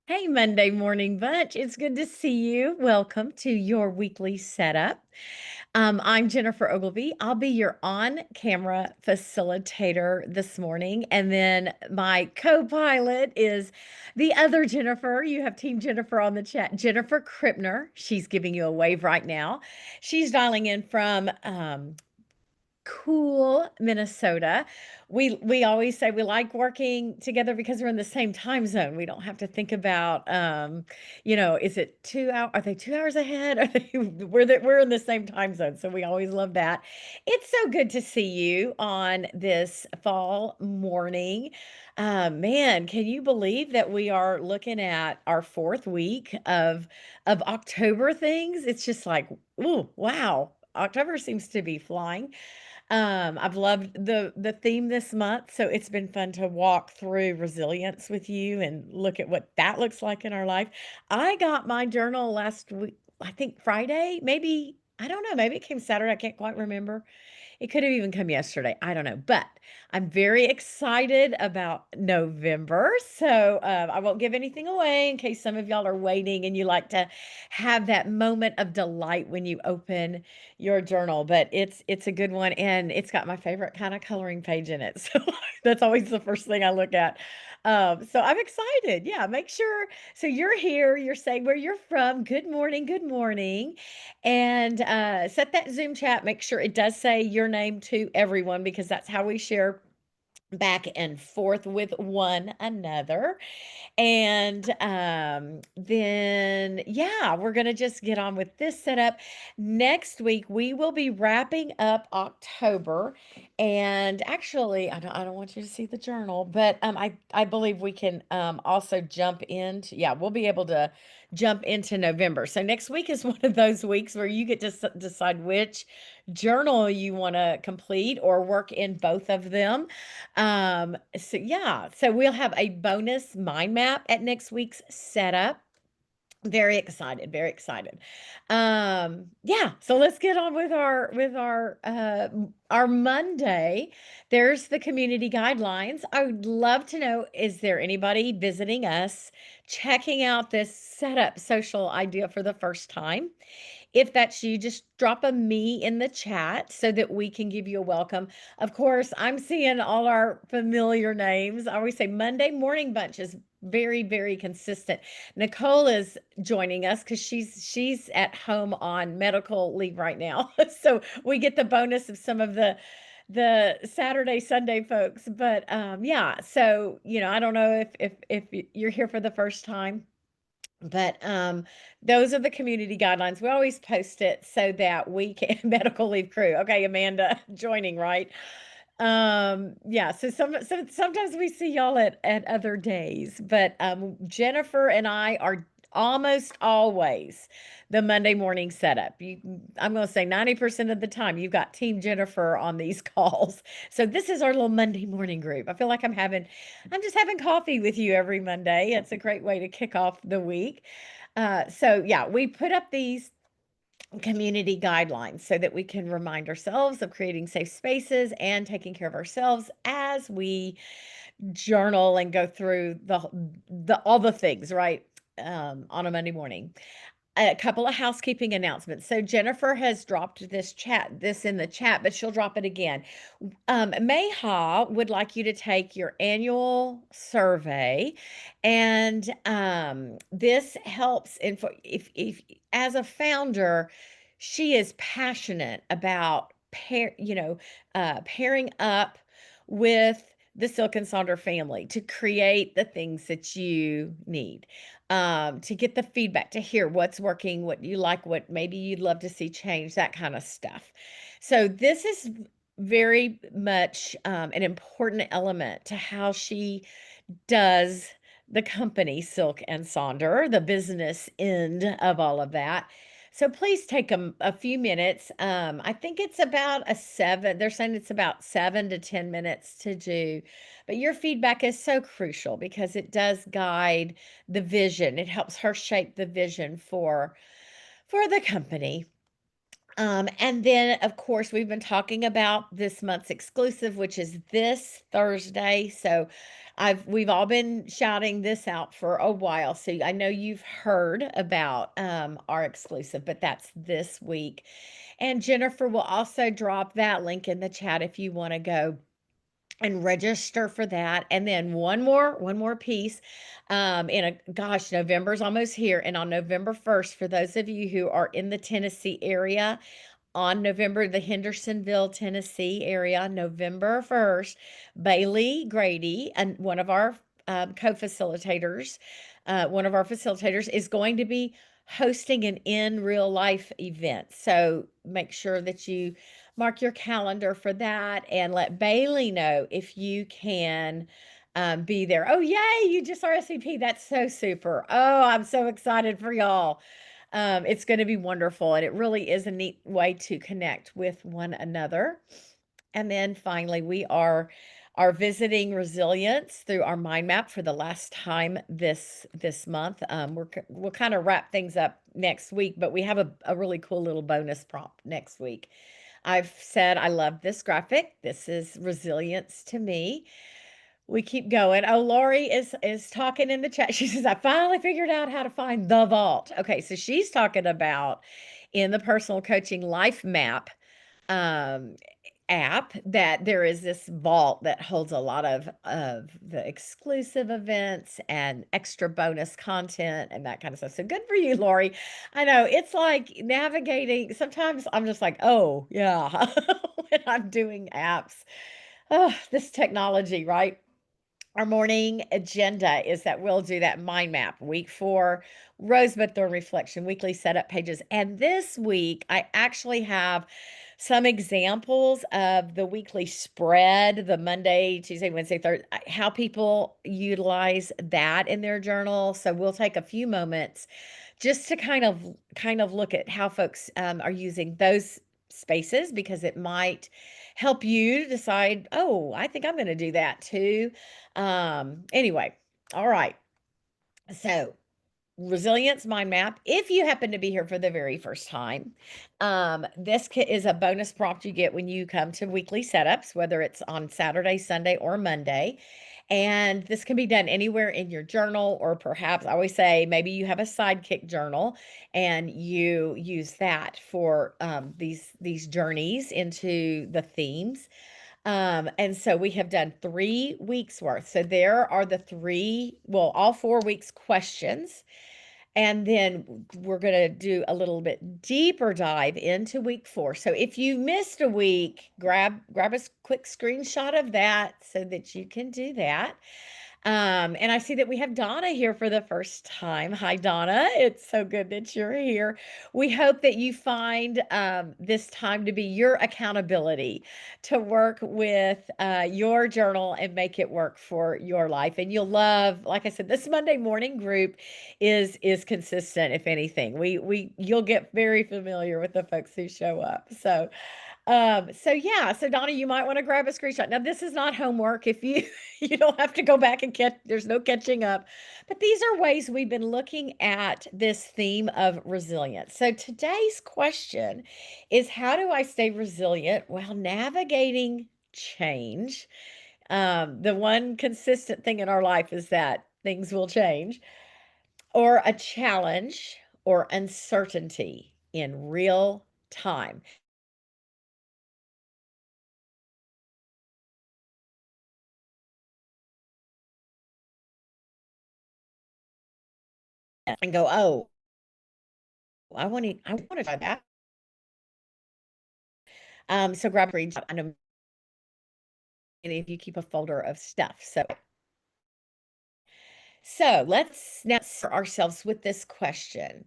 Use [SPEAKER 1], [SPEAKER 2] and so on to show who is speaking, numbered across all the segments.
[SPEAKER 1] Hey, Monday morning bunch. It's good to see you. Welcome to your weekly setup. I'm Jennifer Ogilvy. I'll be your on camera facilitator this morning. And then my co pilot is the other Jennifer. You have Team Jennifer on the chat, Jennifer Krippner. She's giving you a wave right now. She's dialing in from cool Minnesota. We always say we like working together because we're in the same time zone. We don't have to think about is it 2 hours? Are they 2 hours ahead? Are they, we're in the same time zone. So we always love that. It's so good to see you on this fall morning. Man, can you believe that we are looking at our fourth week of October things? It's just like, ooh, wow. October seems to be flying. I've loved the theme this month, so it's been fun to walk through resilience with you and look at what that looks like in our life. I got my journal last week, I think Friday, maybe, I don't know, maybe it came Saturday, I can't quite remember. It could have even come yesterday. I don't know, but I'm very excited about November. So I won't give anything away in case some of y'all are waiting and you like to have that moment of delight when you open your journal. But it's a good one, and it's got my favorite kind of coloring page in it. So that's always the first thing I look at. So I'm excited. Yeah, make sure. So you're here. You're saying where you're from. Good morning. Good morning. And set that Zoom chat. Make sure it does say your name to everyone because that's how we share back and forth with one another. And then, yeah, we're going to just get on with this setup. Next week, we will be wrapping up October. And actually, I don't want you to see the journal, but I believe we can also jump into, yeah, we'll be able to jump into November. So next week is one of those weeks where you get to decide which journal you want to complete or work in both of them. So yeah, so we'll have a bonus mind map at next week's setup. Very excited, very excited. Yeah, so let's get on with our Monday. There's the community guidelines. I would love to know, is there anybody visiting us checking out this setup social idea for the first time? If that's you, just drop a me in the chat so that we can give you a welcome. Of course, I'm seeing all our familiar names. I always say Monday Morning Bunch is very, very consistent. Nicole is joining us because she's at home on medical leave right now. So we get the bonus of some of the Saturday, Sunday folks. But yeah, so I don't know if you're here for the first time. But those are the community guidelines. We always post it so that we can medical leave crew. Okay, Amanda joining, right? Yeah, so sometimes we see y'all at other days, but Jennifer and I are almost always the Monday morning setup. I'm going to say 90% of the time you've got Team Jennifer on these calls. So this is our little Monday morning group. I feel like I'm just having coffee with you every Monday. It's a great way to kick off the week. So yeah, we put up these community guidelines so that we can remind ourselves of creating safe spaces and taking care of ourselves as we journal and go through the all the things, right? On a Monday morning. A couple of housekeeping announcements. So Jennifer has dropped this in the chat, but she'll drop it again. Mayha would like you to take your annual survey, and this helps if as a founder, she is passionate about pairing up with the Silk and Sonder family to create the things that you need, to get the feedback, to hear what's working, what you like, what maybe you'd love to see change, that kind of stuff. So this is very much an important element to how she does the company Silk and Sonder, the business end of all of that. So please take a few minutes. I think it's about they're saying it's about 7 to 10 minutes to do, but your feedback is so crucial because it does guide the vision. It helps her shape the vision for the company. And then, of course, we've been talking about this month's exclusive, which is this Thursday. So we've all been shouting this out for a while. So I know you've heard about our exclusive, but that's this week. And Jennifer will also drop that link in the chat if you want to go and register for that. And then one more piece. November's almost here. And on November 1st, for those of you who are in the Tennessee area, on the Hendersonville, Tennessee area, November 1st, Bailey Grady, and one of our facilitators is going to be hosting an in real life event. So make sure that you mark your calendar for that and let Bailey know if you can be there. Oh, yay, you just RSVP. That's so super. Oh, I'm so excited for y'all. It's going to be wonderful, and it really is a neat way to connect with one another. And then finally, we are visiting resilience through our mind map for the last time this month. We'll kind of wrap things up next week, but we have a really cool little bonus prompt next week. I've said I love this graphic. This is resilience to me. We keep going. Oh, Lori is talking in the chat. She says, I finally figured out how to find the vault. Okay, so she's talking about in the personal coaching life map um app that there is this vault that holds a lot of the exclusive events and extra bonus content and that kind of stuff. So good for you, Lori. I know it's like navigating. Sometimes I'm just like, oh yeah, when I'm doing apps. Oh, this technology, right? Our morning agenda is that we'll do that mind map. Week 4, rosebud thorn reflection, weekly setup pages. And this week, I actually have some examples of the weekly spread, the Monday, Tuesday, Wednesday, Thursday, how people utilize that in their journal. So we'll take a few moments just to kind of look at how folks are using those spaces, because it might help you decide, oh, I think I'm going to do that too. Anyway, all right. So resilience mind map. If you happen to be here for the very first time, this is a bonus prompt you get when you come to weekly setups, whether it's on Saturday, Sunday, or Monday. And this can be done anywhere in your journal, or perhaps I always say maybe you have a sidekick journal and you use that for these journeys into the themes. And so we have done 3 weeks worth. So there are all 4 weeks questions. And then we're going to do a little bit deeper dive into week 4. So if you missed a week, grab a quick screenshot of that so that you can do that. And I see that we have Donna here for the first time. Hi, Donna. It's so good that you're here. We hope that you find this time to be your accountability to work with your journal and make it work for your life. And you'll love, like I said, this Monday morning group is consistent. If anything, you'll get very familiar with the folks who show up. So yeah, so Donna, you might want to grab a screenshot. Now, this is not homework. If you you don't have to go back and there's no catching up. But these are ways we've been looking at this theme of resilience. So today's question is, how do I stay resilient while navigating change? The one consistent thing in our life is that things will change, or a challenge or uncertainty in real time. And go, oh, I want to try that. So grab a screenshot. I know if you keep a folder of stuff. So let's now answer ourselves with this question.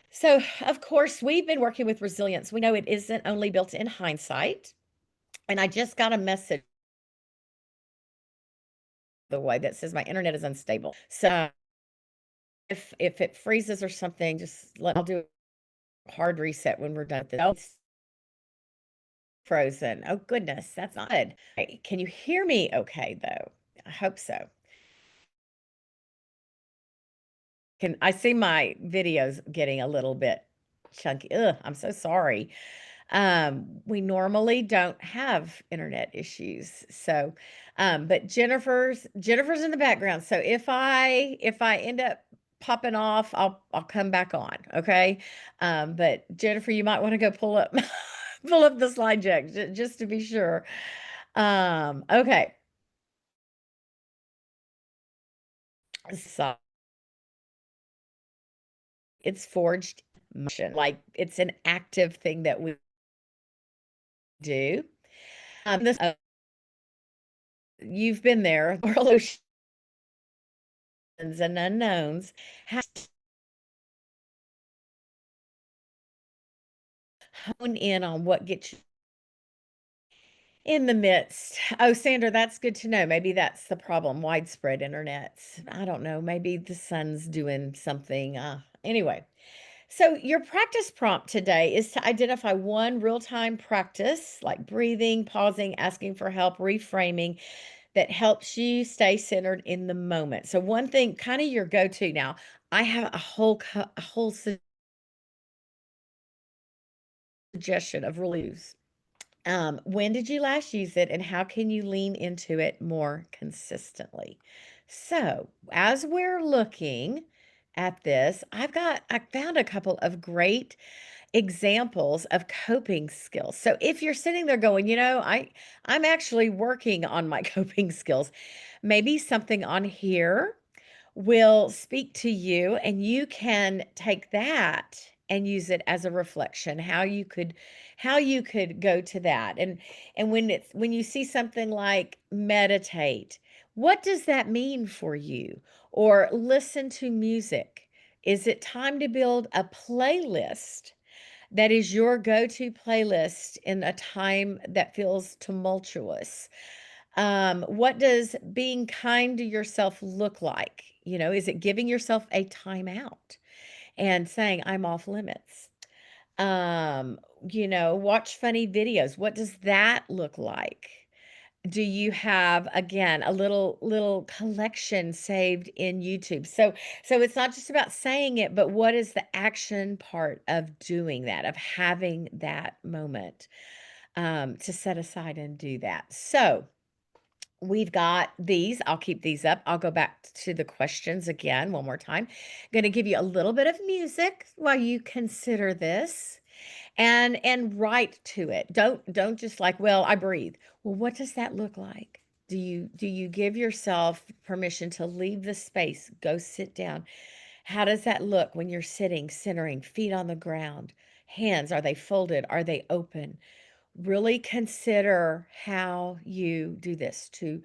[SPEAKER 1] So, of course, we've been working with resilience. We know it isn't only built in hindsight. And I just got a message the way that says my internet is unstable. So if it freezes or something, I'll do a hard reset when we're done with this. Oh, it's frozen. Oh goodness, that's not good. Hey, can you hear me okay though? I hope so. I see my videos getting a little bit chunky. Ugh, I'm so sorry. We normally don't have internet issues. So, but Jennifer's in the background. So if I end up popping off, I'll come back on. Okay. But Jennifer, you might want to go pull up pull up the slide deck just to be sure. Okay. So it's forged motion, like it's an active thing that we do. This you've been there, oceans and unknowns. How to hone in on what gets you in the midst. Oh, Sandra, that's good to know. Maybe that's the problem. Widespread internet. I don't know. Maybe the sun's doing something. Anyway, so your practice prompt today is to identify one real-time practice like breathing, pausing, asking for help, reframing that helps you stay centered in the moment. So one thing, kind of your go-to now. I have a whole suggestion of rules. When did you last use it, and how can you lean into it more consistently? So, as we're looking at this, I found a couple of great examples of coping skills. So if you're sitting there going, I'm actually working on my coping skills, maybe something on here will speak to you and you can take that and use it as a reflection how you could go to that. And when you see something like meditate, what does that mean for you? Or listen to music. Is it time to build a playlist that is your go-to playlist in a time that feels tumultuous? What does being kind to yourself look like? Is it giving yourself a timeout and saying, I'm off limits? Um, watch funny videos. What does that look like? Do you have, again, a little collection saved in YouTube? So it's not just about saying it, but what is the action part of doing that, of having that moment to set aside and do that? So we've got these. I'll keep these up. I'll go back to the questions again one more time. Going to give you a little bit of music while you consider this and write to it. Don't just like, well, I breathe. Well, what does that look like? Do you give yourself permission to leave the space, go sit down? How does that look when you're sitting, centering, feet on the ground? Hands, are they folded? Are they open? Really consider how you do this to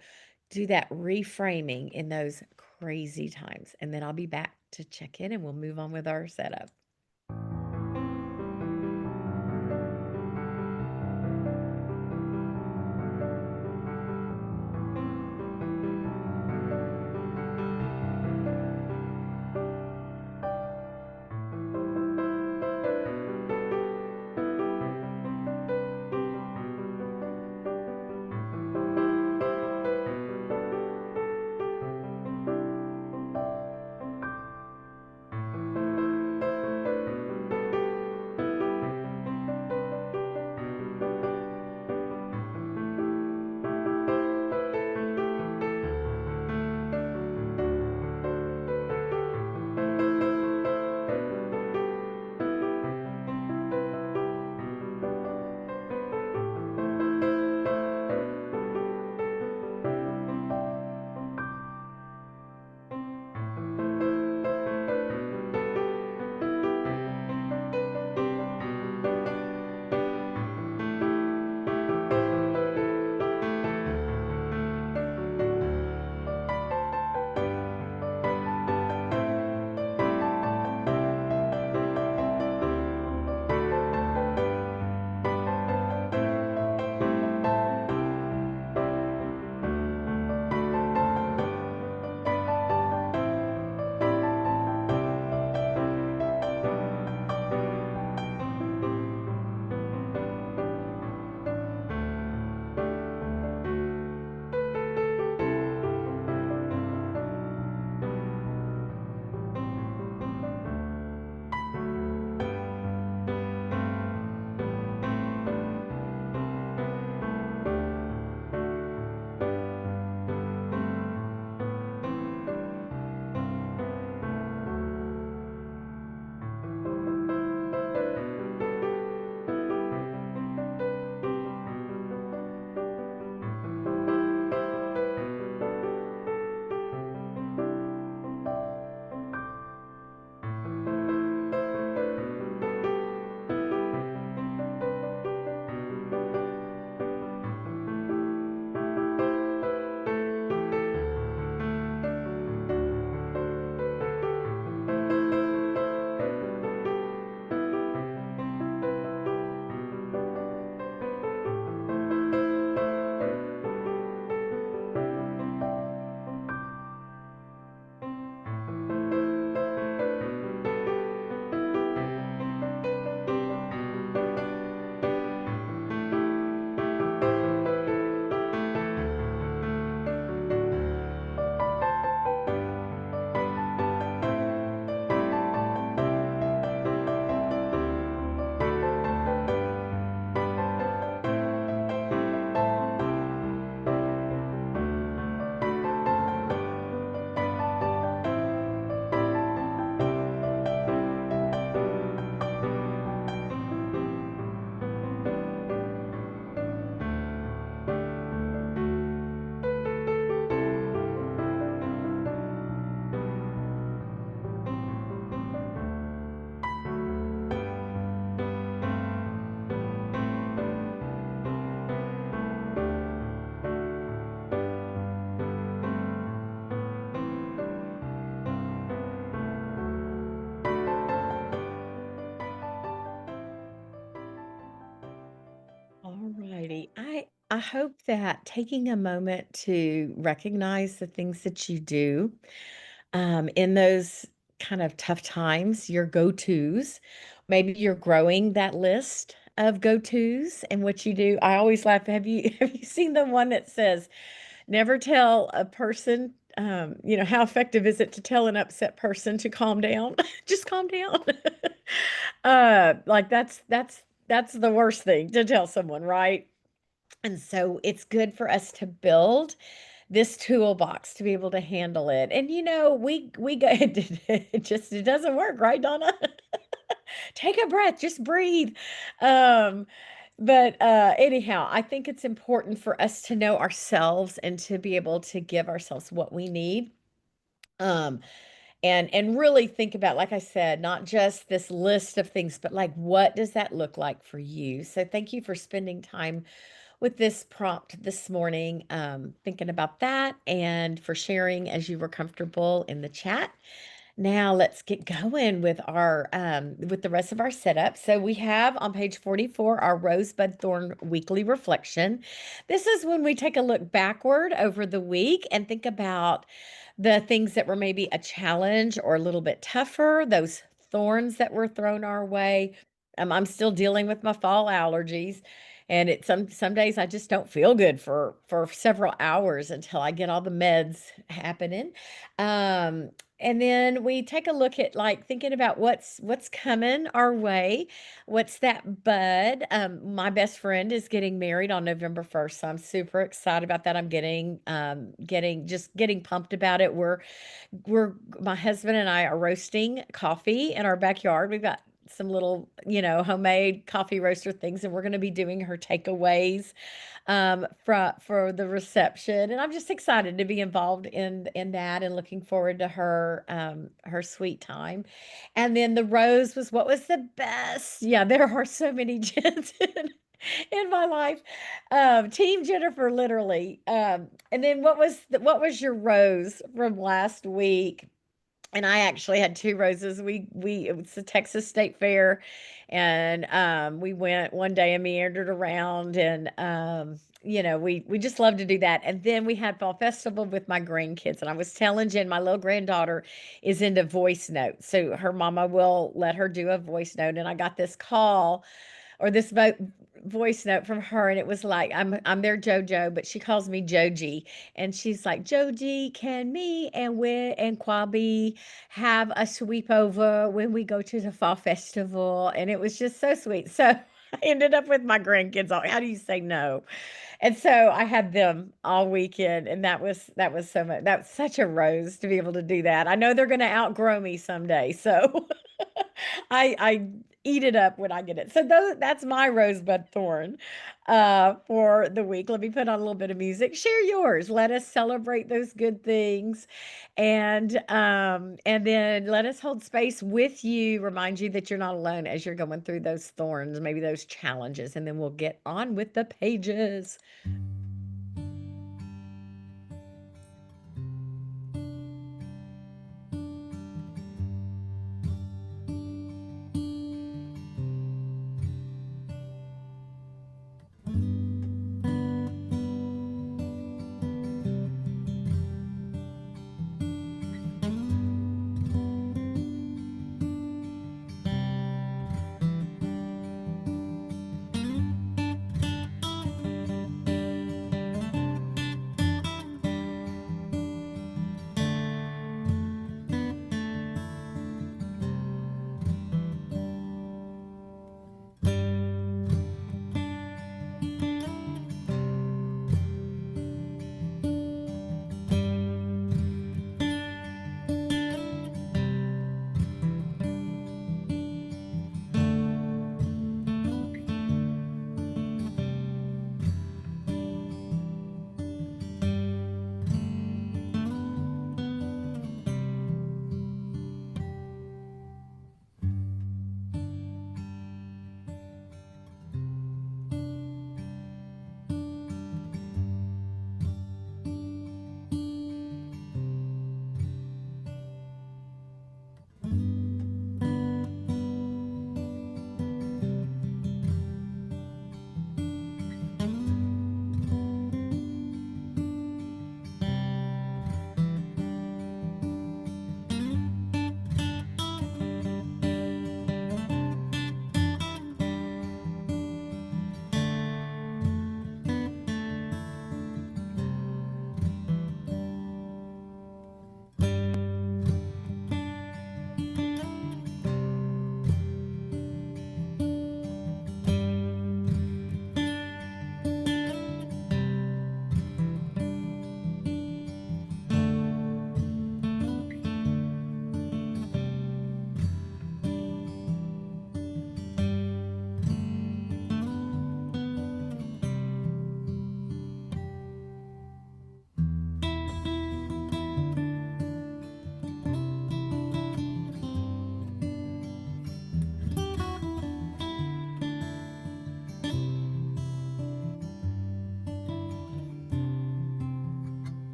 [SPEAKER 1] do that reframing in those crazy times. And then I'll be back to check in and we'll move on with our setup. I hope that taking a moment to recognize the things that you do in those kind of tough times, your go-tos, maybe you're growing that list of go-tos and what you do. I always laugh. Have you seen the one that says, never tell a person, how effective is it to tell an upset person to calm down? Just calm down. Like that's the worst thing to tell someone, right? And so it's good for us to build this toolbox to be able to handle it. And we go it doesn't work, right, Donna? Take a breath, just breathe. Um but anyhow, I think it's important for us to know ourselves and to be able to give ourselves what we need. Um and really think about, like I said, not just this list of things, but like what does that look like for you? So thank you for spending time with this prompt this morning, thinking about that, and for sharing as you were comfortable in the chat. Now let's get going with our with the rest of our setup. So we have on page 44 our Rosebud Thorn weekly reflection. This is when we take a look backward over the week and think about the things that were maybe a challenge or a little bit tougher, those thorns that were thrown our way. I'm still dealing with my fall allergies. And some days I just don't feel good for several hours until I get all the meds happening. Um, and then we take a look at, like, thinking about what's coming our way. What's that bud? My best friend is getting married on November 1st, so I'm super excited about that. I'm getting pumped about it. We're my husband and I are roasting coffee in our backyard. We've got some little, homemade coffee roaster things, and we're going to be doing her takeaways for the reception. And I'm just excited to be involved in that and looking forward to her sweet time. And then the rose was what was the best. Yeah, there are so many Jens in my life. Team Jennifer, literally. And then what was your rose from last week? And I actually had 2 roses. We It was the Texas State Fair, and, we went one day and meandered around, and, we just love to do that. And then we had Fall Festival with my grandkids, and I was telling Jen, my little granddaughter is into voice notes, so her mama will let her do a voice note, and I got this call or this voice note from her, and it was like, I'm their JoJo, but she calls me Joji, and she's like, Joji, can me and we and Kwabi have a sweep over when we go to the fall festival? And it was just so sweet. So I ended up with my grandkids. All, how do you say no? And so I had them all weekend, and that was so much. That's such a rose to be able to do that. I know they're going to outgrow me someday, so I eat it up when I get it. So that's my rosebud thorn for the week. Let me put on a little bit of music. Share yours. Let us celebrate those good things, and then let us hold space with you. Remind you that you're not alone as you're going through those thorns, maybe those challenges, and then we'll get on with the pages.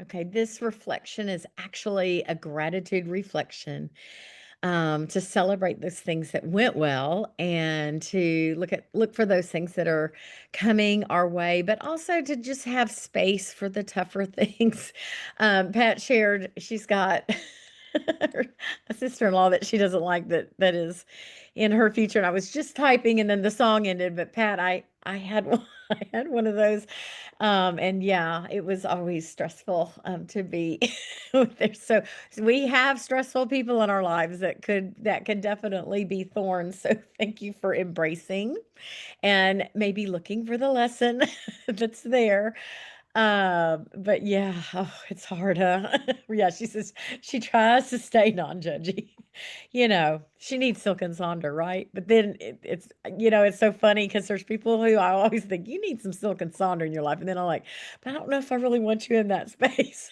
[SPEAKER 1] Okay, this reflection is actually a gratitude reflection, to celebrate those things that went well and to look for those things that are coming our way, but also to just have space for the tougher things. Pat shared she's got a sister-in-law that she doesn't like that is in her future, and I was just typing and then the song ended, but Pat, I had one, I had one of those, and yeah, it was always stressful, to be there. So we have stressful people in our lives that could definitely be thorns. So thank you for embracing and maybe looking for the lesson that's there. But yeah, oh, it's hard, huh? Yeah, she says she tries to stay non-judgy. She needs Silk and Sonder, right? But then it's so funny because there's people who I always think you need some Silk and Sonder in your life, and then I'm like, but I don't know if I really want you in that space.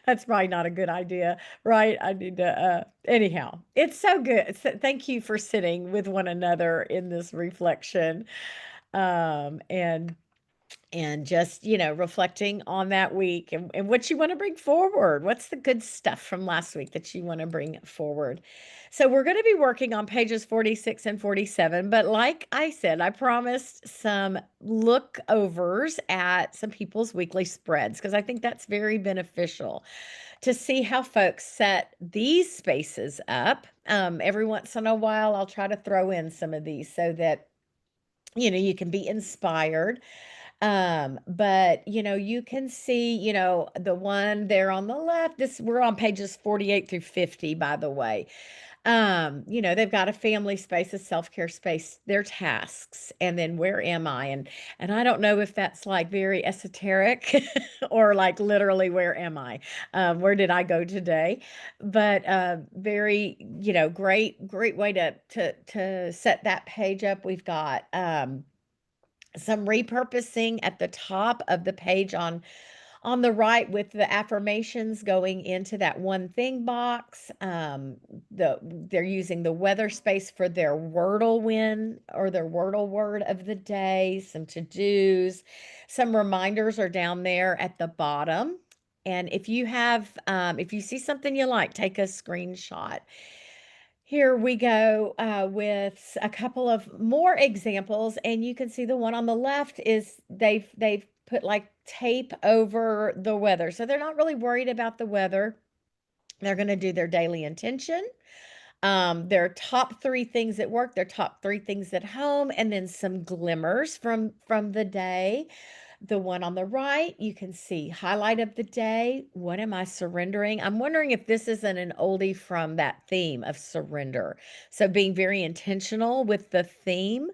[SPEAKER 1] That's probably not a good idea, right? I need to, anyhow, it's so good. Thank you for sitting with one another in this reflection. And just, reflecting on that week and what you want to bring forward. What's the good stuff from last week that you want to bring forward? So, we're going to be working on pages 46 and 47. But, like I said, I promised some lookovers at some people's weekly spreads because I think that's very beneficial to see how folks set these spaces up. Every once in a while, I'll try to throw in some of these so that you can be inspired. But you can see, the one there on the left, this we're on pages 48 through 50, by the way. They've got a family space, a self-care space, their tasks, and then where am I? And I don't know if that's like very esoteric or like literally where am I? Where did I go today? But very, great way to set that page up. We've got some repurposing at the top of the page on the right with the affirmations going into that one thing box. They're using the weather space for their Wordle win or their Wordle word of the day, some to-dos, some reminders are down there at the bottom. And if you see something you like, take a screenshot. Here we go with a couple of more examples, and you can see the one on the left is they've put like tape over the weather, so they're not really worried about the weather. They're going to do their daily intention, their top three things at work, their top three things at home, and then some glimmers from the day. The one on the right, you can see highlight of the day. What am I surrendering? I'm wondering if this isn't an oldie from that theme of surrender. So being very intentional with the theme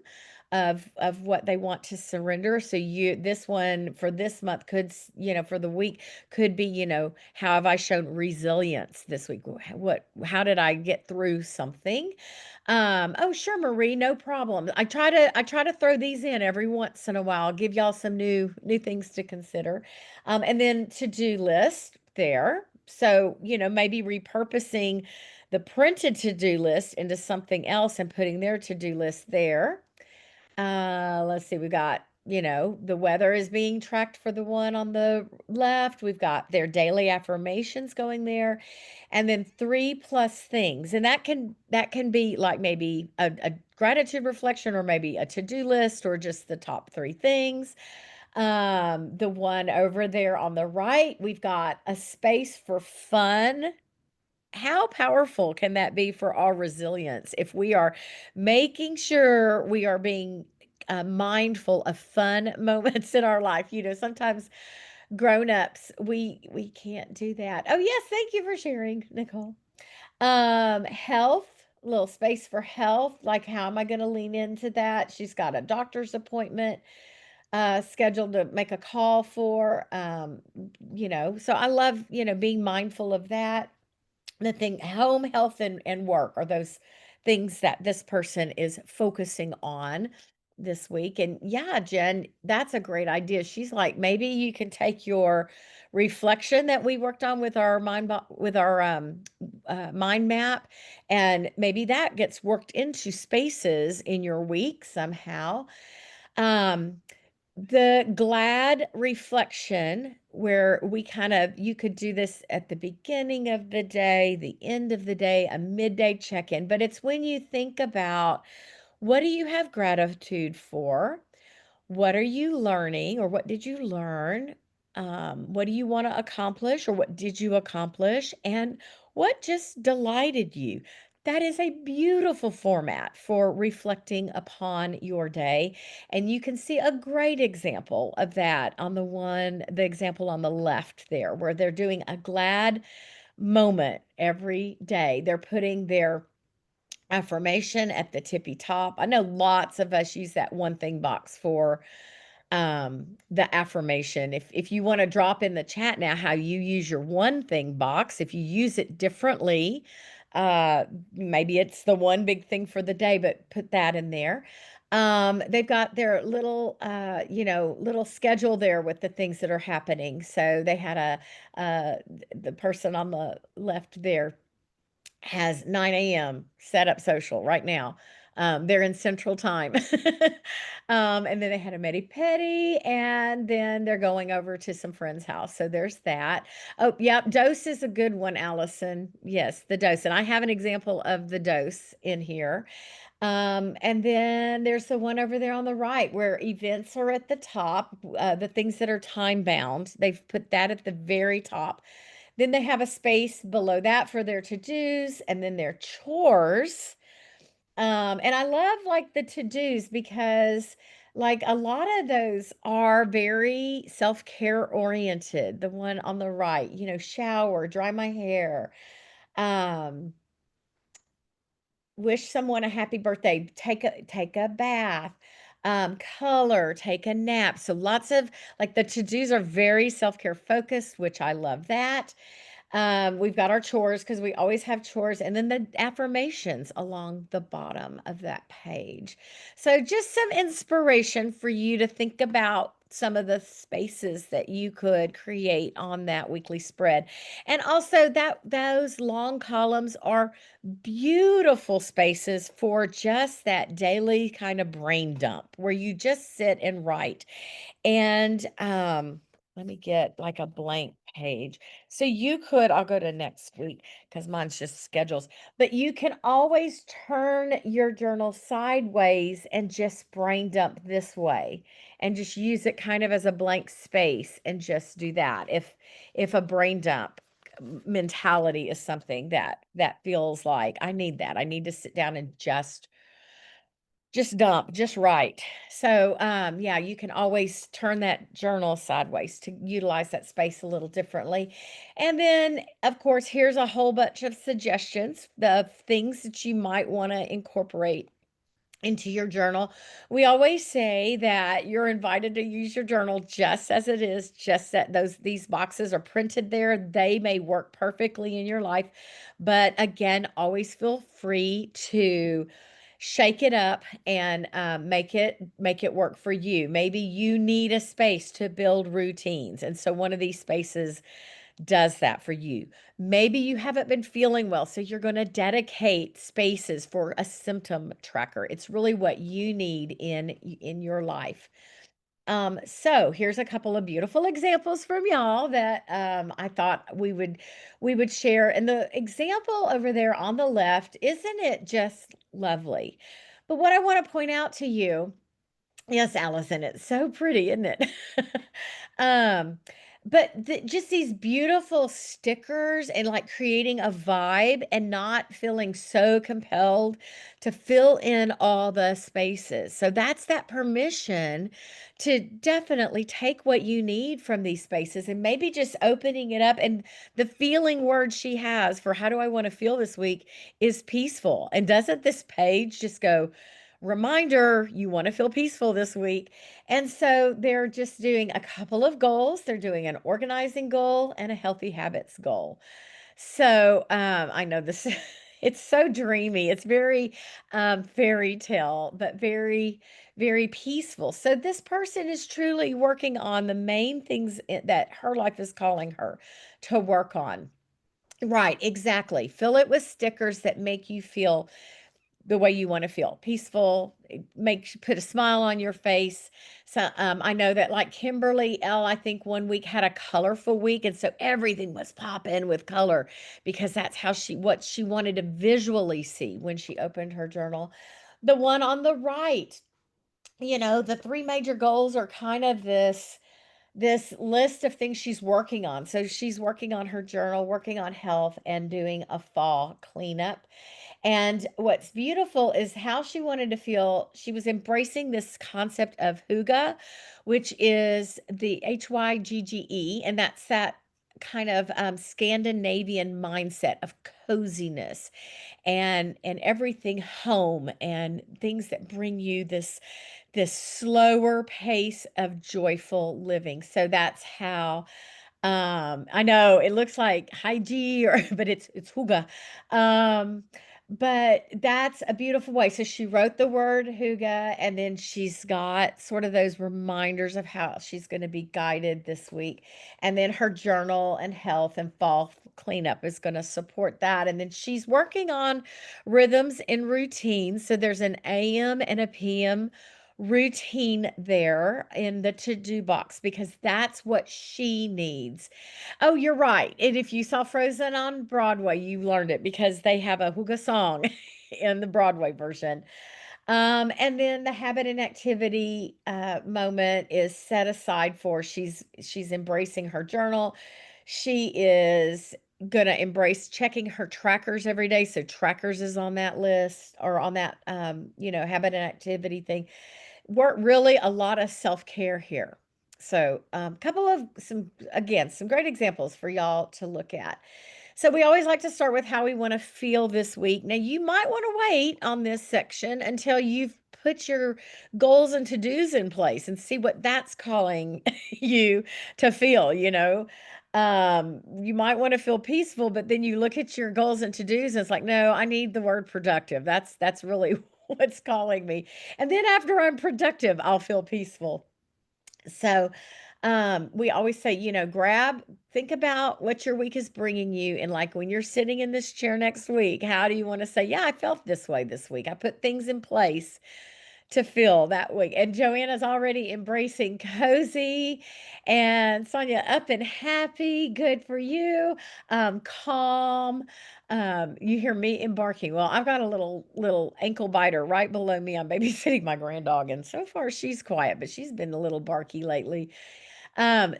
[SPEAKER 1] of what they want to surrender. So this one for this month for the week could be, how have I shown resilience this week? How did I get through something? Oh, sure, Marie, no problem. I try to throw these in every once in a while, give y'all some new things to consider. And then to-do list there. So, maybe repurposing the printed to-do list into something else and putting their to-do list there. Let's see, we got, the weather is being tracked for the one on the left. We've got their daily affirmations going there, and then three plus things. And that can be like maybe a gratitude reflection or maybe a to-do list or just the top three things. The one over there on the right, we've got a space for fun. How powerful can that be for our resilience if we are making sure we are being mindful of fun moments in our life? Sometimes grown-ups, we can't do that. Oh, yes, thank you for sharing, Nicole. Health, little space for health. Like, how am I going to lean into that? She's got a doctor's appointment scheduled to make a call for. So I love, being mindful of that. The thing, home, health, and work are those things that this person is focusing on this week. And yeah, Jen, that's a great idea. She's like, maybe you can take your reflection that we worked on with our mind map, and maybe that gets worked into spaces in your week somehow. um the glad reflection where we kind of you could do this at the beginning of the day, the end of the day, a midday check-in, but it's when you think about what do you have gratitude for? What are you learning or what did you learn? What do you want to accomplish or what did you accomplish? And what just delighted you? That is a beautiful format for reflecting upon your day. And you can see a great example of that on the example on the left there, where they're doing a glad moment every day. They're putting their affirmation at the tippy top. I know lots of us use that one thing box for the affirmation. If you want to drop in the chat now how you use your one thing box, if you use it differently, maybe it's the one big thing for the day, but put that in there. They've got their little little schedule there with the things that are happening. So they had the person on the left there has 9 a.m. set up social right now. They're in Central Time. And then they had a medi pedi, and then they're going over to some friend's house. So there's that. Oh, yep. Dose is a good one, Allison. Yes, the dose. And I have an example of the dose in here. And then there's the one over there on the right where events are at the top, the things that are time bound. They've put that at the very top. Then they have a space below that for their to-dos and then their chores. And I love like the to-dos because like a lot of those are very self-care oriented. The one on the right, shower, dry my hair, um, wish someone a happy birthday, take a bath, color, take a nap. So lots of like the to-dos are very self-care focused, which I love that. We've got our chores because we always have chores, and then the affirmations along the bottom of that page. So, just some inspiration for you to think about some of the spaces that you could create on that weekly spread. And also that those long columns are beautiful spaces for just that daily kind of brain dump where you just sit and write. And let me get like a blank page. So you could, I'll go to next week because mine's just schedules, but you can always turn your journal sideways and just brain dump this way and just use it kind of as a blank space and just do that. If a brain dump mentality is something that feels like I need that. I need to sit down and just dump, just write. So, yeah, you can always turn that journal sideways to utilize that space a little differently. And then, of course, here's a whole bunch of suggestions of things that you might want to incorporate into your journal. We always say that you're invited to use your journal just as it is, just that these boxes are printed there. They may work perfectly in your life, but again, always feel free to shake it up and make it work for you. Maybe you need a space to build routines, and so one of these spaces does that for you. Maybe you haven't been feeling well, so you're going to dedicate spaces for a symptom tracker. It's really what you need in your life. So here's a couple of beautiful examples from y'all that I thought we would share. And the example over there on the left, isn't it just lovely? But what I want to point out to you, yes, Allison, it's so pretty, isn't it? Um, but just these beautiful stickers and like creating a vibe and not feeling so compelled to fill in all the spaces. So that's that permission to definitely take what you need from these spaces and maybe just opening it up. And the feeling word she has for how do I want to feel this week is peaceful. And doesn't this page just go, reminder, you want to feel peaceful this week? And so they're just doing a couple of goals. They're doing an organizing goal and a healthy habits goal. So I know this, it's so dreamy. It's very fairy tale, but very, very peaceful. So this person is truly working on the main things that her life is calling her to work on. Right, exactly. Fill it with stickers that make you feel the way you want to feel peaceful. It makes put a smile on your face. So I know that like Kimberly L, I think one week had a colorful week, and so everything was popping with color because that's how she what she wanted to visually see when she opened her journal. The one on the right, the three major goals are kind of this list of things she's working on. So she's working on her journal, working on health, and doing a fall cleanup. And what's beautiful is how she wanted to feel. She was embracing this concept of hygge, which is the Hygge, and that's that kind of Scandinavian mindset of coziness and everything home and things that bring you this slower pace of joyful living. So that's how I know it looks like Haiji or but it's Huga. Um but that's a beautiful way. So she wrote the word Huga and then she's got sort of those reminders of how she's going to be guided this week. And then her journal and health and fall cleanup is going to support that. And then she's working on rhythms and routines. So there's an AM and a PM routine there in the to-do box because that's what she needs. Oh, you're right. And if you saw Frozen on Broadway, you learned it because they have a hooga song in the Broadway version. And then the habit and activity moment is set aside for she's embracing her journal. She is gonna embrace checking her trackers every day. So trackers is on that list or on that habit and activity thing. Work really a lot of self-care here. So, couple of some great examples for y'all to look at. So we always like to start with how we want to feel this week. Now, you might want to wait on this section until you've put your goals and to-dos in place and see what that's calling you to feel. You might want to feel peaceful, but then you look at your goals and to-dos and it's like, no, I need the word productive. That's really what's calling me. And then after I'm productive, I'll feel peaceful. So, we always say, think about what your week is bringing you. And like when you're sitting in this chair next week, how do you want to say, yeah, I felt this way this week? I put things in place to feel that week. And Joanna's already embracing cozy and Sonia up and happy. Good for you. Calm. You hear me embarking. Well, I've got a little ankle biter right below me. I'm babysitting my granddog, and so far she's quiet, but she's been a little barky lately.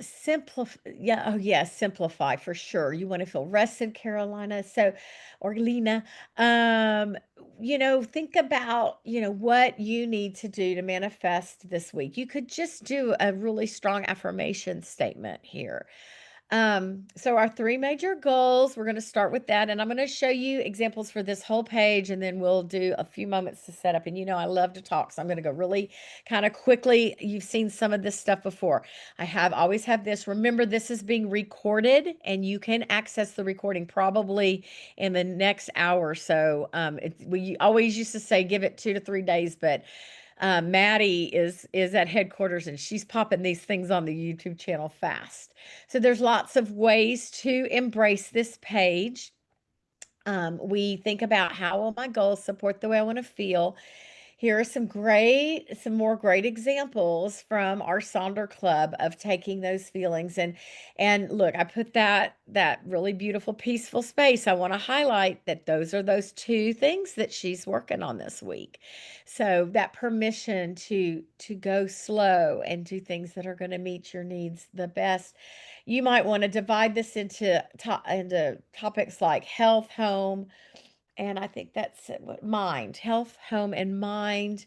[SPEAKER 1] Simplify, yeah, oh yes, simplify for sure. You want to feel rested, Carolina. So, or Lena, um, think about, what you need to do to manifest this week. You could just do a really strong affirmation statement here. So our three major goals, we're going to start with that. And I'm going to show you examples for this whole page, and then we'll do a few moments to set up. And I love to talk, so I'm going to go really kind of quickly. You've seen some of this stuff before. Always have this. Remember, this is being recorded, and you can access the recording probably in the next hour or so. We always used to say give it 2 to 3 days, but Maddie is at headquarters and she's popping these things on the YouTube channel fast. So there's lots of ways to embrace this page. We think about how will my goals support the way I want to feel. Here are some more great examples from our Sonder Club of taking those feelings and look, I put that really beautiful peaceful space. I want to highlight that those are those two things that she's working on this week. So that permission to go slow and do things that are going to meet your needs the best. You might want to divide this into topics like health, home, and I think that's it, what mind, health, home, and mind.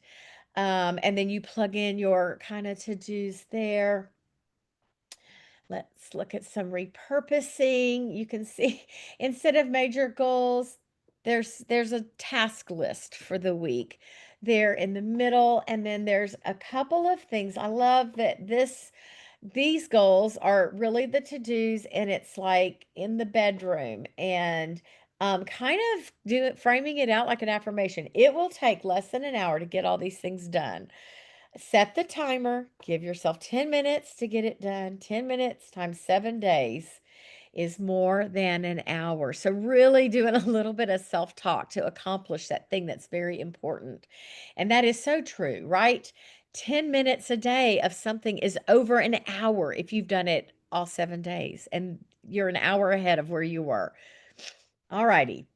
[SPEAKER 1] And then you plug in your kind of to-dos there. Let's look at some repurposing. You can see instead of major goals, there's a task list for the week there in the middle, and then there's a couple of things. I love that these goals are really the to-dos, and it's like in the bedroom and kind of framing it out like an affirmation. It will take less than an hour to get all these things done. Set the timer, give yourself 10 minutes to get it done. 10 minutes times 7 days is more than an hour. So, really doing a little bit of self talk to accomplish that thing that's very important. And that is so true, right? 10 minutes a day of something is over an hour if you've done it all 7 days, and you're an hour ahead of where you were. All righty.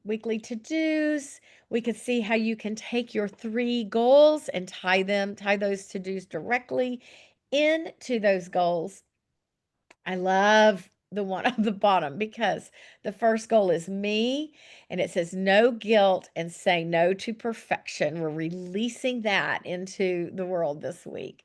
[SPEAKER 1] Weekly to-dos. We could see how you can take your 3 goals and tie those to-dos directly into those goals. I love the one on the bottom because the first goal is me, and it says no guilt and say no to perfection. We're releasing that into the world this week.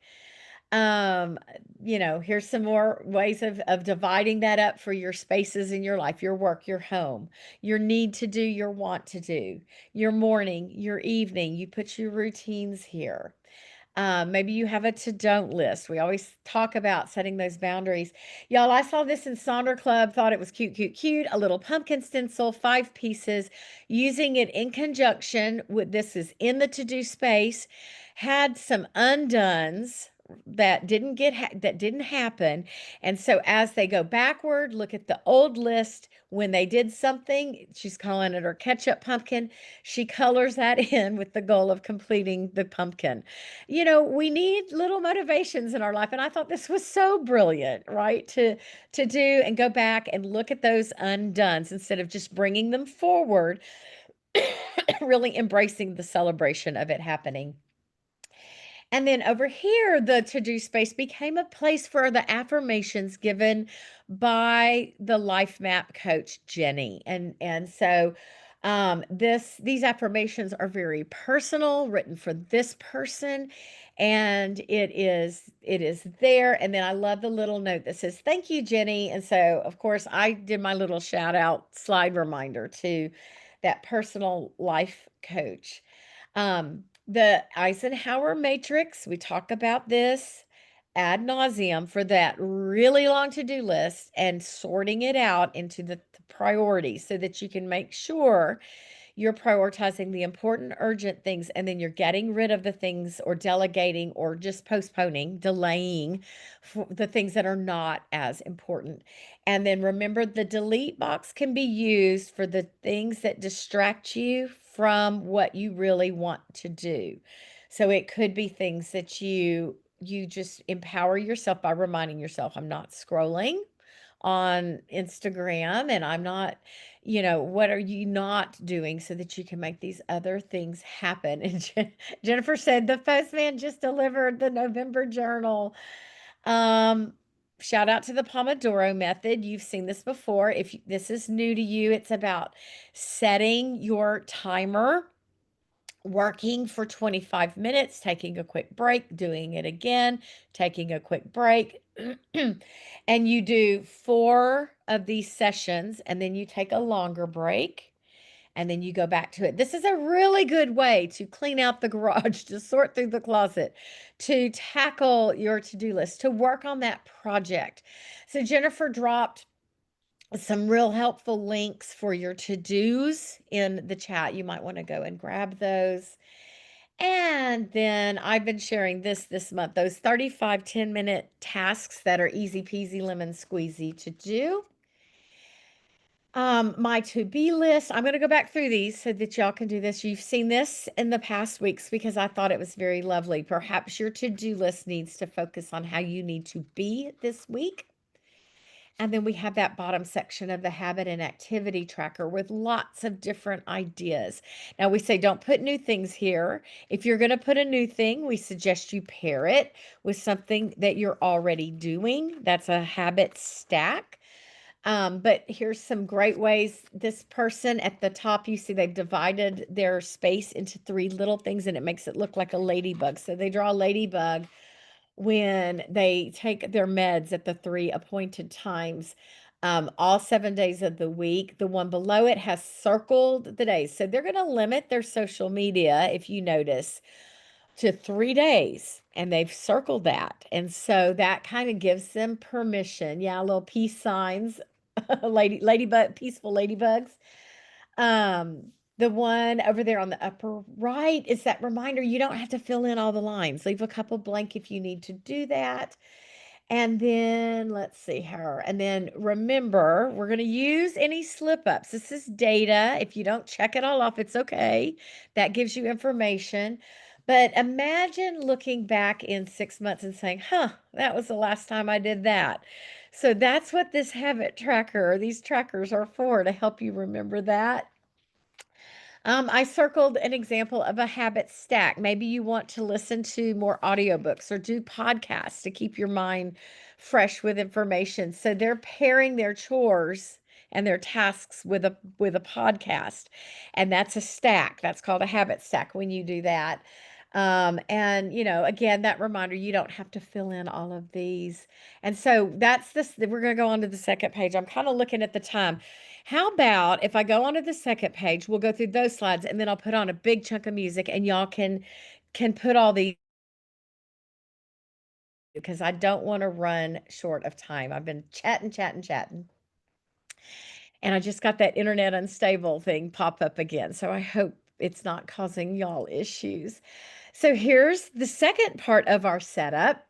[SPEAKER 1] Um, here's some more ways of dividing that up for your spaces in your life, your work, your home, your need to do, your want to do, your morning, your evening. You put your routines here. Maybe you have a to don't list. We always talk about setting those boundaries. Y'all, I saw this in Sonder Club, thought it was cute, cute, cute. A little pumpkin stencil, 5 pieces, using it in conjunction with this is in the to do space, had some undones that didn't happen. And so as they go backward, look at the old list when they did something, she's calling it her ketchup pumpkin. She colors that in with the goal of completing the pumpkin. We need little motivations in our life, and I thought this was so brilliant, right? To do and go back and look at those undones instead of just bringing them forward, really embracing the celebration of it happening. And then over here, the to-do space became a place for the affirmations given by the life map coach Jenny. And so these affirmations are very personal, written for this person, and it is there. And then I love the little note that says, "Thank you, Jenny." And so, of course, I did my little shout out slide reminder to that personal life coach. The Eisenhower matrix, we talk about this ad nauseum for that really long to-do list and sorting it out into the priorities so that you can make sure you're prioritizing the important, urgent things, and then you're getting rid of the things or delegating or just postponing, delaying for the things that are not as important. And then remember, the delete box can be used for the things that distract you from what you really want to do. So it could be things that you just empower yourself by reminding yourself, I'm not scrolling on Instagram, and I'm not, what are you not doing so that you can make these other things happen? And Jennifer said the postman just delivered the November journal. Um, Shout out to the Pomodoro method. You've seen this before. If this is new to you, it's about setting your timer, working for 25 minutes, taking a quick break, doing it again, taking a quick break. And you do 4 of these sessions, and then you take a longer break, and then you go back to it. This is a really good way to clean out the garage, to sort through the closet, to tackle your to-do list, to work on that project. So Jennifer dropped some real helpful links for your to-dos in the chat. You might want to go and grab those. And then I've been sharing this month, those 35 10-minute tasks that are easy peasy lemon squeezy to do. My to-be list, I'm going to go back through these so that y'all can do this. You've seen this in the past weeks because I thought it was very lovely. Perhaps your to-do list needs to focus on how you need to be this week. And then we have that bottom section of the habit and activity tracker with lots of different ideas. Now, we say don't put new things here. If you're going to put a new thing, we suggest you pair it with something that you're already doing. That's a habit stack. But here's some great ways. This person at the top, you see they've divided their space into 3 little things, and it makes it look like a ladybug. So they draw a ladybug when they take their meds at the 3 appointed times, all 7 days of the week. The one below it has circled the days. So they're going to limit their social media, if you notice, to 3 days, and they've circled that. And so that kind of gives them permission. Yeah, little peace signs, ladybug, peaceful ladybugs. The one over there on the upper right is that reminder you don't have to fill in all the lines. Leave a couple blank if you need to do that. And then let's see here. And then remember, we're going to use any slip ups. This is data. If you don't check it all off, it's okay. That gives you information. But imagine looking back in 6 months and saying, huh, that was the last time I did that. So that's what this habit tracker or these trackers are for, to help you remember that. I circled an example of a habit stack. Maybe you want to listen to more audiobooks or do podcasts to keep your mind fresh with information. So they're pairing their chores and their tasks with a podcast. And that's a stack. That's called a habit stack when you do that. And again, that reminder, you don't have to fill in all of these. And so that's this. We're going to go on to the second page. I'm kind of looking at the time. How about if I go on to the second page, we'll go through those slides and then I'll put on a big chunk of music and y'all can put all these, because I don't want to run short of time. I've been chatting, chatting, chatting. And I just got that internet unstable thing pop up again. So I hope it's not causing y'all issues. So here's the second part of our setup.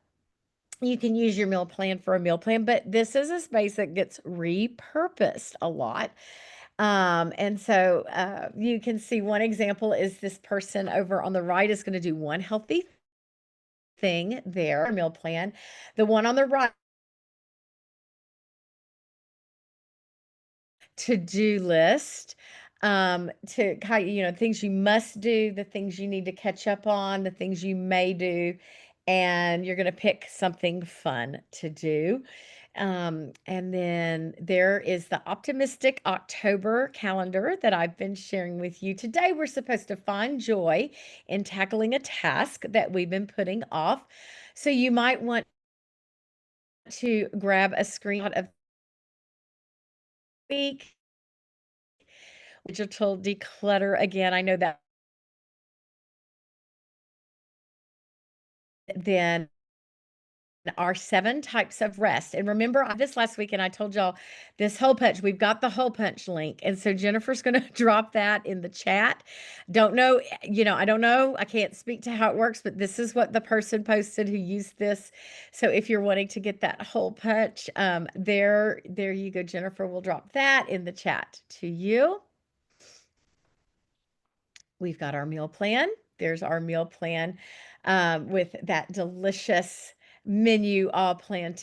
[SPEAKER 1] You can use your meal plan for a meal plan, but this is a space that gets repurposed a lot. And so you can see one example is this person over on the right is going to do one healthy thing there, meal plan. The one on the right, to-do list, to kind things you must do, the things you need to catch up on, the things you may do, and you're going to pick something fun to do. And then there is the optimistic October calendar that I've been sharing with you. Today, we're supposed to find joy in tackling a task that we've been putting off. So you might want to grab a screenshot of the week, digital declutter. Again, I know that then our 7 types of rest. And remember, this last week, and I told y'all this hole punch, we've got the hole punch link. And so Jennifer's going to drop that in the chat. Don't know, I don't know. I can't speak to how it works, but this is what the person posted who used this. So if you're wanting to get that hole punch, there you go. Jennifer will drop that in the chat to you. We've got our meal plan. There's our meal plan with that delicious menu all planned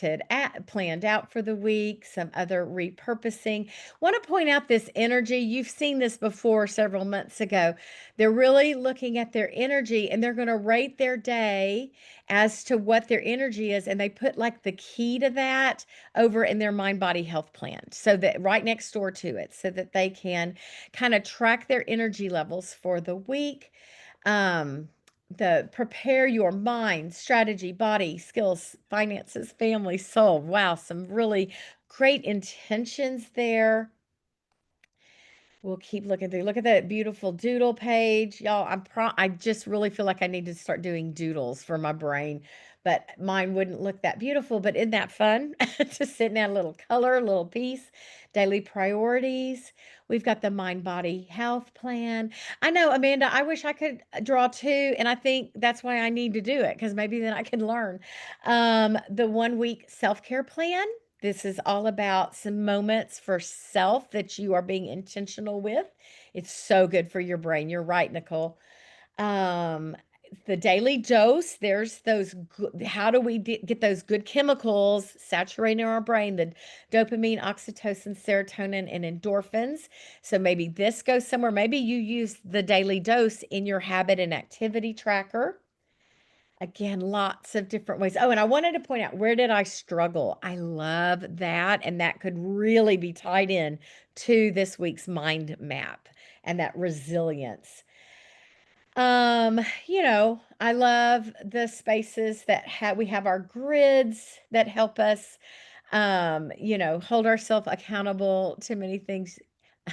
[SPEAKER 1] out for the week, some other repurposing. Want to point out this energy. You've seen this before several months ago. They're really looking at their energy and they're going to rate their day as to what their energy is. And they put like the key to that over in their mind body health plan. So that right next door to it, so that they can kind of track their energy levels for the week. Um, the prepare your mind, strategy, body, skills, finances, family, soul. Wow, some really great intentions there. We'll keep looking through. Look at that beautiful doodle page. Y'all, I just really feel like I need to start doing doodles for my brain, but mine wouldn't look that beautiful. But isn't that fun? To sit in a little color, a little piece, daily priorities. We've got the mind body health plan. I know, Amanda, I wish I could draw too, and I think that's why I need to do it, because maybe then I can learn. The 1 week self-care plan. This is all about some moments for self that you are being intentional with. It's so good for your brain. You're right, Nicole. Um, the daily dose, there's those how do we get those good chemicals saturating our brain, the dopamine, oxytocin, serotonin, and endorphins. So maybe this goes somewhere. Maybe you use the daily dose in your habit and activity tracker. Again, lots of different ways. Oh, and I wanted to point out, where did I struggle? I love that. And that could really be tied in to this week's mind map and that resilience. I love the spaces that we have our grids that help us hold ourselves accountable to many things.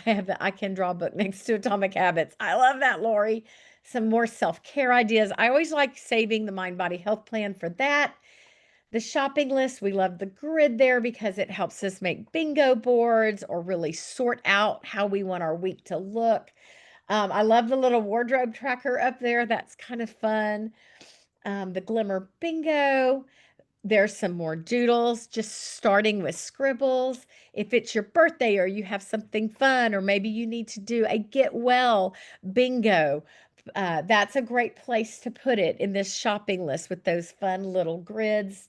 [SPEAKER 1] I have the I Can Draw book next to Atomic Habits. I love that, Lori. Some more self-care ideas. I always like saving the mind body health plan for that. The shopping list, we love the grid there because it helps us make bingo boards or really sort out how we want our week to look. I love the little wardrobe tracker up there. That's kind of fun. The Glimmer Bingo. There's some more doodles, just starting with scribbles. If it's your birthday or you have something fun, or maybe you need to do a get well bingo, that's a great place to put it in this shopping list with those fun little grids.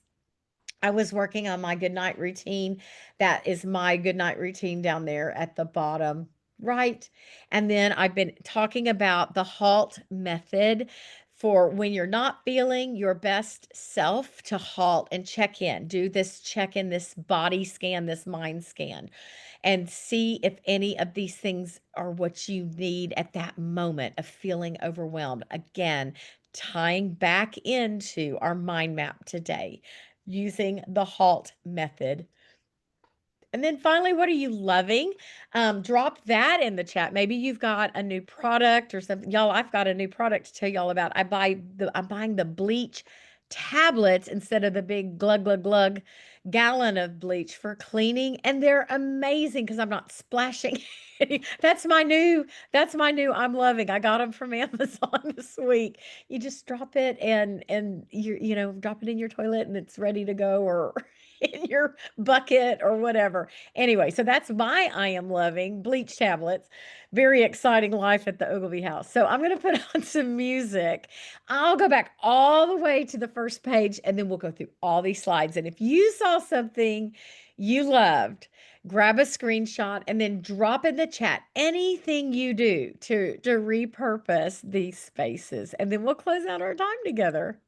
[SPEAKER 1] I was working on my goodnight routine. That is my goodnight routine down there at the bottom right. And then I've been talking about the HALT method for when you're not feeling your best self, to halt and check in. Do this check in, this body scan, this mind scan, and see if any of these things are what you need at that moment of feeling overwhelmed. Again, tying back into our mind map today using the HALT method. And then finally, what are you loving? Drop that in the chat. Maybe you've got a new product or something. Y'all, I've got a new product to tell y'all about. I'm buying the bleach tablets instead of the big glug glug glug gallon of bleach for cleaning, and they're amazing because I'm not splashing. That's my new I'm loving. I got them from Amazon this week. You just drop it and drop it in your toilet and it's ready to go, or in your bucket or whatever. Anyway, so that's my I am loving bleach tablets. Very exciting life at the Ogilvy house. So I'm going to put on some music. I'll go back all the way to the first page and then we'll go through all these slides. And if you saw something you loved, grab a screenshot and then drop in the chat anything you do to repurpose these spaces. And then we'll close out our time together.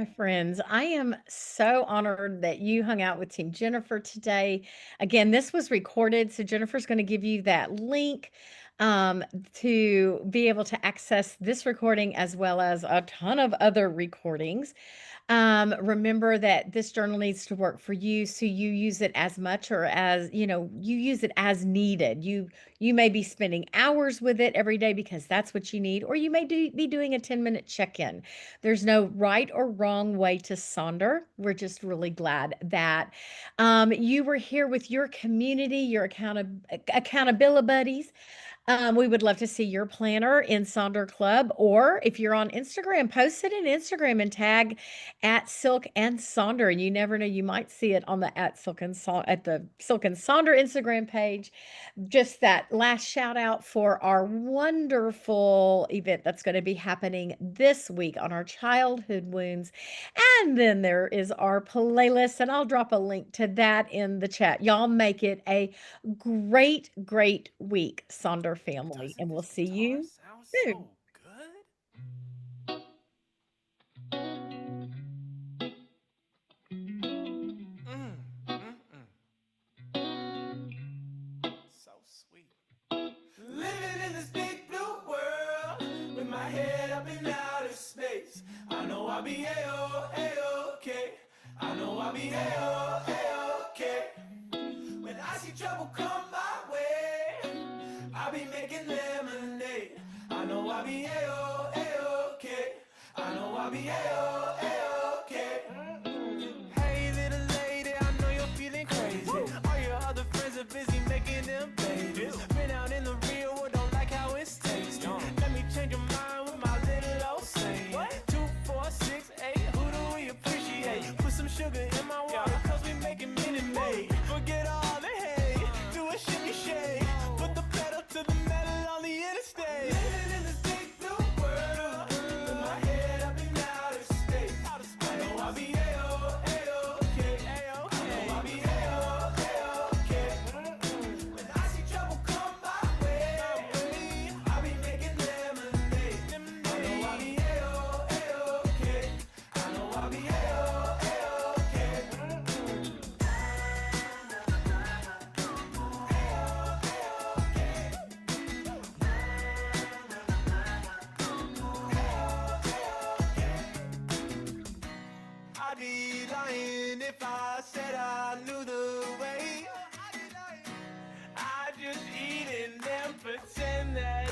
[SPEAKER 1] My friends, I am so honored that you hung out with Team Jennifer today. Again, this was recorded, so Jennifer's going to give you that link um, to be able to access this recording as well as a ton of other recordings. Remember that this journal needs to work for you, so you use it as much or as, you use it as needed. You may be spending hours with it every day because that's what you need, or you may be doing a 10-minute check-in. There's no right or wrong way to Sonder. We're just really glad that you were here with your community, your accountability buddies. We would love to see your planner in Sonder Club, or if you're on Instagram, post it in Instagram and tag at Silk and Sonder. And you never know, you might see it on the at the Silk and Sonder Instagram page. Just that last shout out for our wonderful event that's going to be happening this week on our childhood wounds. And then there is our playlist, and I'll drop a link to that in the chat. Y'all make it a great, great week, Sonder family,
[SPEAKER 2] Doesn't
[SPEAKER 1] and we'll
[SPEAKER 2] this
[SPEAKER 1] see
[SPEAKER 2] guitar
[SPEAKER 1] you
[SPEAKER 2] sound
[SPEAKER 1] soon.
[SPEAKER 2] so good? Mm, mm, mm. So sweet. Living in this big blue world with my head up in outer space. I know I'll be A-O-A-OK. I know I'll be A-O-A-OK. When I see trouble come my way, I'll be making lemonade. I know I'll be A-O-A-OK. I know I'll be A-O-A-OK. Hey little lady, I know you're feeling crazy. All your other friends are busy making them babies. Been out in the real world, don't like how it's tasting. Let me change your mind with my little old saying. 2, 4, 6, 8, who do we appreciate? Put some sugar in my water, cause we making Minute Maid. Forget all the hate, do a shimmy shake. Put the pedal to the metal on the interstate. Living in this big blue world, with my head up in outer space. I know I'll be A-O-A-OK. I know I'll be A-O-A-OK. When I see trouble come my way, I'll be making lemonade. I know I'll be A-O-A-OK. I know I'll be A-O-A-OK. I'd be lying if I said I knew the way. I just eat and then pretend that